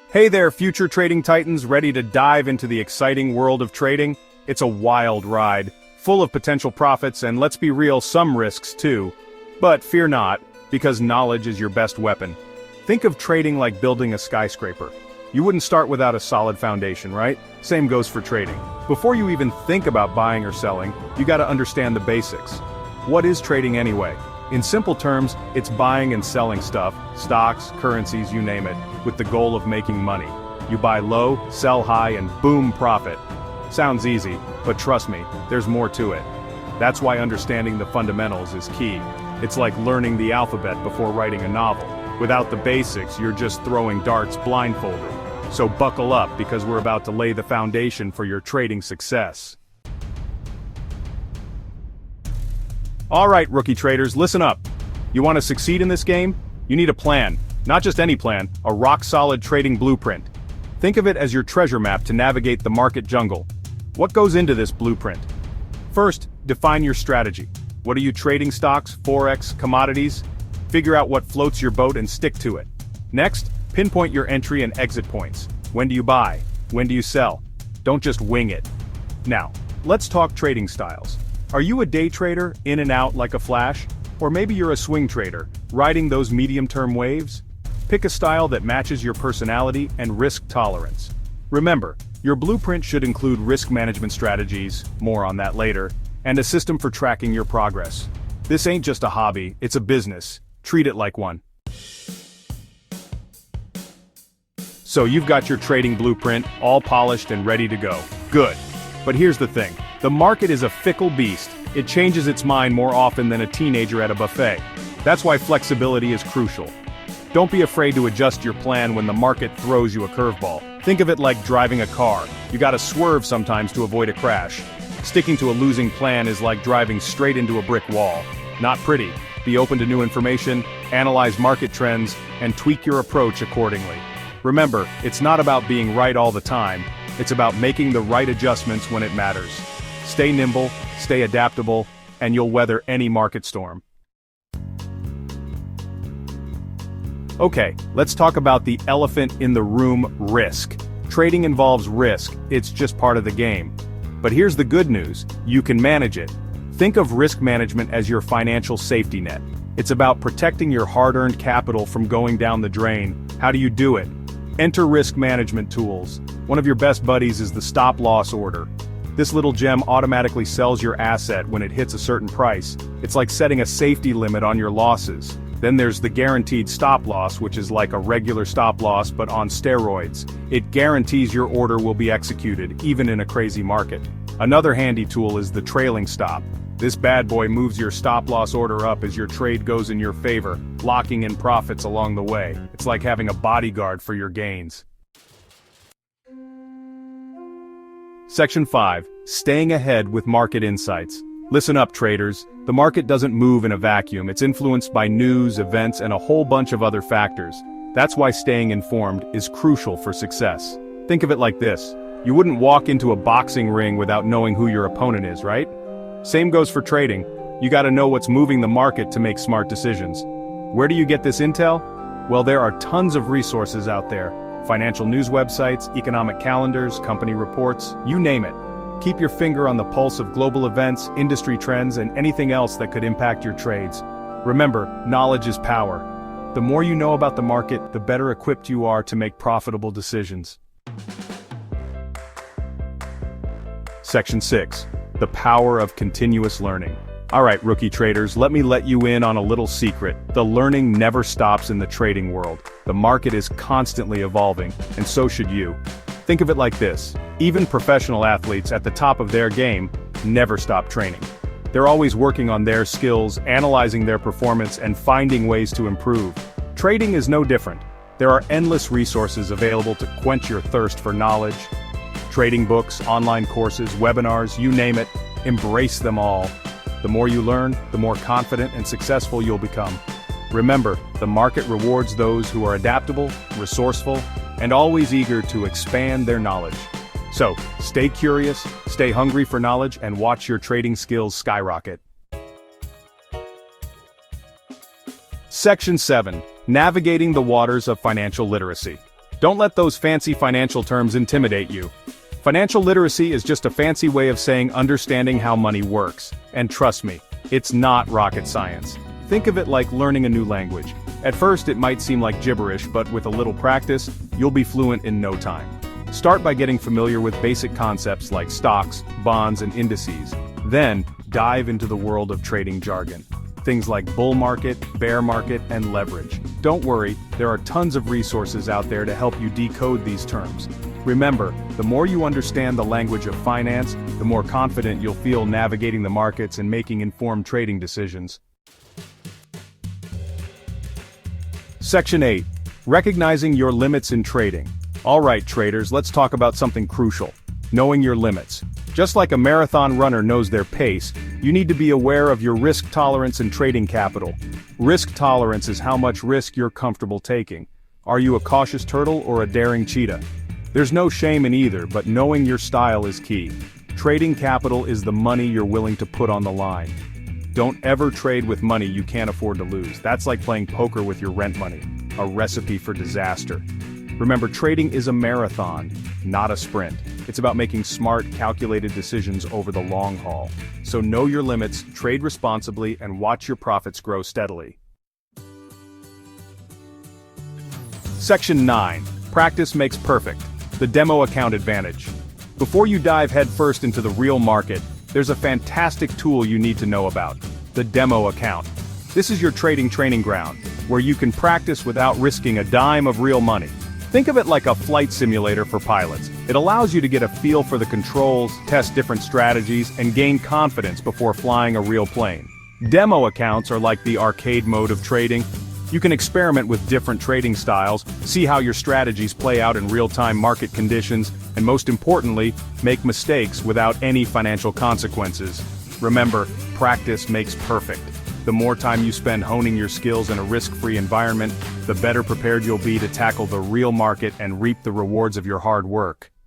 Hey there, future trading titans, ready to dive into the exciting world of trading? It's a wild ride, full of potential profits and, let's be real, some risks too. But fear not, because knowledge is your best weapon. Think of trading like building a skyscraper. You wouldn't start without a solid foundation, right? Same goes for trading. Before you even think about buying or selling, you gotta understand the basics. What is trading anyway? In simple terms, it's buying and selling stuff, stocks, currencies, you name it, with the goal of making money. You buy low, sell high, and boom, profit. Sounds easy, but trust me, there's more to it. That's why understanding the fundamentals is key. It's like learning the alphabet before writing a novel. Without the basics, you're just throwing darts blindfolded. So buckle up, because we're about to lay the foundation for your trading success. Alright, rookie traders, listen up. You want to succeed in this game? You need a plan. Not just any plan, a rock-solid trading blueprint. Think of it as your treasure map to navigate the market jungle. What goes into this blueprint? First, define your strategy. What are you trading? Stocks, Forex, commodities? Figure out what floats your boat and stick to it. Next, pinpoint your entry and exit points. When do you buy? When do you sell? Don't just wing it. Now, let's talk trading styles. Are you a day trader, in and out like a flash? Or maybe you're a swing trader, riding those medium-term waves? Pick a style that matches your personality and risk tolerance. Remember, your blueprint should include risk management strategies, more on that later, and a system for tracking your progress. This ain't just a hobby, it's a business. Treat it like one. So you've got your trading blueprint, all polished and ready to go. Good. But here's the thing. The market is a fickle beast. It changes its mind more often than a teenager at a buffet. That's why flexibility is crucial. Don't be afraid to adjust your plan when the market throws you a curveball. Think of it like driving a car. You gotta swerve sometimes to avoid a crash. Sticking to a losing plan is like driving straight into a brick wall. Not pretty. Be open to new information, analyze market trends, and tweak your approach accordingly. Remember, it's not about being right all the time. It's about making the right adjustments when it matters. Stay nimble, stay adaptable, and you'll weather any market storm. Okay, let's talk about the elephant in the room: risk. Trading involves risk, it's just part of the game. But here's the good news, you can manage it. Think of risk management as your financial safety net. It's about protecting your hard-earned capital from going down the drain. How do you do it? Enter risk management tools. One of your best buddies is the stop-loss order. This little gem automatically sells your asset when it hits a certain price. It's like setting a safety limit on your losses. Then there's the guaranteed stop-loss, which is like a regular stop-loss but on steroids. It guarantees your order will be executed, even in a crazy market. Another handy tool is the trailing stop. This bad boy moves your stop-loss order up as your trade goes in your favor, locking in profits along the way. It's like having a bodyguard for your gains. Section 5. Staying ahead with market insights. Listen up, traders. The market doesn't move in a vacuum. It's influenced by news, events, and a whole bunch of other factors. That's why staying informed is crucial for success. Think of it like this. You wouldn't walk into a boxing ring without knowing who your opponent is, right? Same goes for trading. You gotta know what's moving the market to make smart decisions. Where do you get this intel? Well, there are tons of resources out there. Financial news websites, economic calendars, company reports, you name it. Keep your finger on the pulse of global events, industry trends, and anything else that could impact your trades. Remember, knowledge is power. The more you know about the market, the better equipped you are to make profitable decisions. Section 6. The power of continuous learning. Alright, rookie traders, let me let you in on a little secret. The learning never stops in the trading world. The market is constantly evolving, and so should you. Think of it like this. Even professional athletes at the top of their game never stop training. They're always working on their skills, analyzing their performance, and finding ways to improve. Trading is no different. There are endless resources available to quench your thirst for knowledge. Trading books, online courses, webinars, you name it, embrace them all. The more you learn, the more confident and successful you'll become. Remember, the market rewards those who are adaptable, resourceful, and always eager to expand their knowledge. So, stay curious, stay hungry for knowledge, and watch your trading skills skyrocket. Section 7. Navigating the waters of financial literacy. Don't let those fancy financial terms intimidate you. Financial literacy is just a fancy way of saying understanding how money works. And trust me, it's not rocket science. Think of it like learning a new language. At first it might seem like gibberish, but with a little practice, you'll be fluent in no time. Start by getting familiar with basic concepts like stocks, bonds, and indices. Then, dive into the world of trading jargon. Things like bull market, bear market, and leverage. Don't worry, there are tons of resources out there to help you decode these terms. Remember, the more you understand the language of finance, the more confident you'll feel navigating the markets and making informed trading decisions. Section 8. Recognizing your limits in trading. Alright traders, let's talk about something crucial. Knowing your limits. Just like a marathon runner knows their pace, you need to be aware of your risk tolerance and trading capital. Risk tolerance is how much risk you're comfortable taking. Are you a cautious turtle or a daring cheetah? There's no shame in either, but knowing your style is key. Trading capital is the money you're willing to put on the line. Don't ever trade with money you can't afford to lose. That's like playing poker with your rent money. A recipe for disaster. Remember, trading is a marathon, not a sprint. It's about making smart, calculated decisions over the long haul. So know your limits, trade responsibly, and watch your profits grow steadily. Section 9. Practice makes perfect. The demo account advantage. Before you dive headfirst into the real market, there's a fantastic tool you need to know about. The demo account. This is your trading training ground, where you can practice without risking a dime of real money. Think of it like a flight simulator for pilots. It allows you to get a feel for the controls, test different strategies, and gain confidence before flying a real plane. Demo accounts are like the arcade mode of trading. You can experiment with different trading styles, see how your strategies play out in real-time market conditions, and most importantly, make mistakes without any financial consequences. Remember, practice makes perfect. The more time you spend honing your skills in a risk-free environment, the better prepared you'll be to tackle the real market and reap the rewards of your hard work.